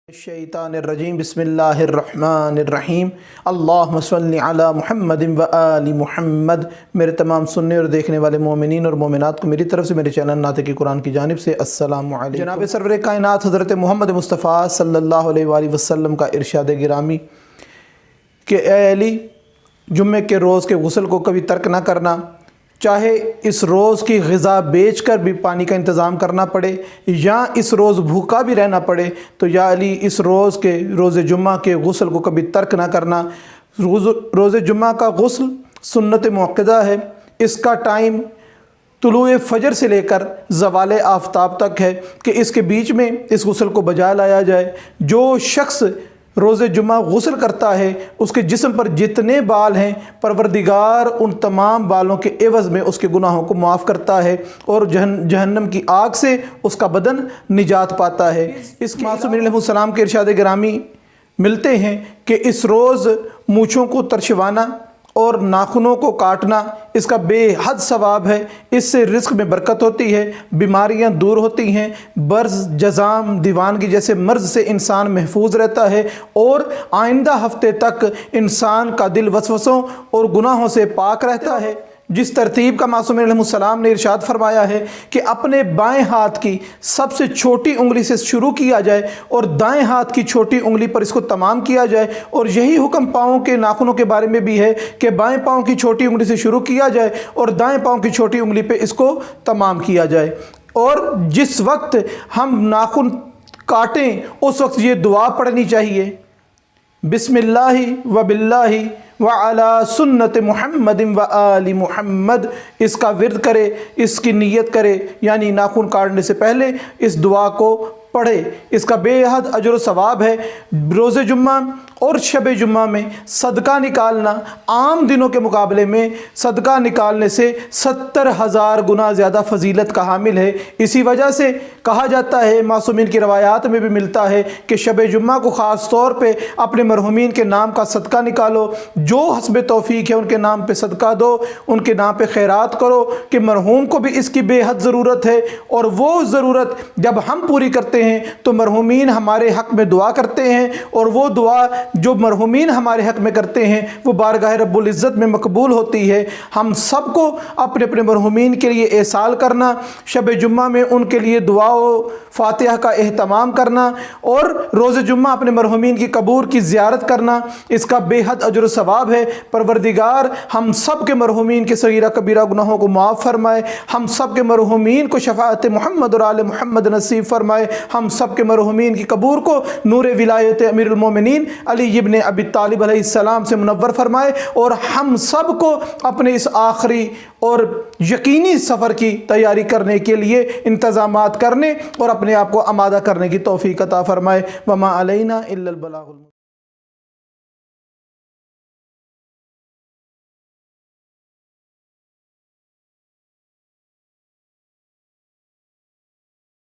الشیطانالرجیم بسم اللہ الرحمن الرحیم اللہم صلی علی محمد و آل محمد۔ میرے تمام سننے اور دیکھنے والے مومنین اور مومنات کو میری طرف سے میرے چینل ناطق قرآن کی جانب سے السلام علیکم۔ جناب سرور کائنات حضرت محمد مصطفیٰ صلی اللہ علیہ وآلہ وسلم کا ارشاد گرامی کہ اے علی، جمعے کے روز کے غسل کو کبھی ترک نہ کرنا، چاہے اس روز کی غذا بیچ کر بھی پانی کا انتظام کرنا پڑے یا اس روز بھوکا بھی رہنا پڑے، تو یا علی اس روز جمعہ کے غسل کو کبھی ترک نہ کرنا۔ روز جمعہ کا غسل سنت موقدہ ہے، اس کا ٹائم طلوع فجر سے لے کر زوال آفتاب تک ہے کہ اس کے بیچ میں اس غسل کو بجا لایا جائے۔ جو شخص روز جمعہ غسل کرتا ہے اس کے جسم پر جتنے بال ہیں پروردگار ان تمام بالوں کے عوض میں اس کے گناہوں کو معاف کرتا ہے اور جہنم کی آگ سے اس کا بدن نجات پاتا ہے۔ اس معصومین علیہ السلام کے ارشاد گرامی ملتے ہیں کہ اس روز مونچھوں کو ترشوانا اور ناخنوں کو کاٹنا اس کا بے حد ثواب ہے، اس سے رزق میں برکت ہوتی ہے، بیماریاں دور ہوتی ہیں، برز، جزام، دیوانگی جیسے مرض سے انسان محفوظ رہتا ہے اور آئندہ ہفتے تک انسان کا دل وسوسوں اور گناہوں سے پاک رہتا ہے۔ جس ترتیب کا معصومین علیہ السلام نے ارشاد فرمایا ہے کہ اپنے بائیں ہاتھ کی سب سے چھوٹی انگلی سے شروع کیا جائے اور دائیں ہاتھ کی چھوٹی انگلی پر اس کو تمام کیا جائے، اور یہی حکم پاؤں کے ناخنوں کے بارے میں بھی ہے کہ بائیں پاؤں کی چھوٹی انگلی سے شروع کیا جائے اور دائیں پاؤں کی چھوٹی انگلی پہ اس کو تمام کیا جائے۔ اور جس وقت ہم ناخن کاٹیں اس وقت یہ دعا پڑھنی چاہیے، بسم اللہ و باللہ وعلی سنت محمد و آل محمد۔ اس کا ورد کرے، اس کی نیت کرے، یعنی ناخن کاٹنے سے پہلے اس دعا کو پڑھے، اس کا بے حد اجر و ثواب ہے۔ روز جمعہ اور شب جمعہ میں صدقہ نکالنا عام دنوں کے مقابلے میں صدقہ نکالنے سے 70,000 گنا زیادہ فضیلت کا حامل ہے۔ اسی وجہ سے کہا جاتا ہے، معصومین کی روایات میں بھی ملتا ہے کہ شب جمعہ کو خاص طور پہ اپنے مرحومین کے نام کا صدقہ نکالو، جو حسب توفیق ہے ان کے نام پہ صدقہ دو، ان کے نام پہ خیرات کرو کہ مرحوم کو بھی اس کی بے حد ضرورت ہے، اور وہ ضرورت جب ہم پوری کرتے ہیں تو مرحومین ہمارے حق میں دعا کرتے ہیں، اور وہ دعا جو مرحومین ہمارے حق میں کرتے ہیں وہ بارگاہ رب العزت میں مقبول ہوتی ہے۔ ہم سب کو اپنے اپنے مرحومین کے لیے احسال کرنا، شب جمعہ میں ان کے لیے دعا و فاتحہ کا اہتمام کرنا اور روز جمعہ اپنے مرحومین کی قبور کی زیارت کرنا، اس کا بے حد اجر و ثواب ہے۔ پروردگار ہم سب کے مرحومین کے صغیرہ کبیرہ گناہوں کو معاف فرمائے، ہم سب کے مرحومین کو شفاعت محمد اور آل محمد نصیب فرمائے، ہم سب کے مرحومین کی قبور کو نور ولایت امیر المومنین علی ابن ابی طالب علیہ السلام سے منور فرمائے، اور ہم سب کو اپنے اس آخری اور یقینی سفر کی تیاری کرنے کے لیے انتظامات کرنے اور اپنے آپ کو آمادہ کرنے کی توفیق عطا فرمائے۔ وما علینا الا البلاغ۔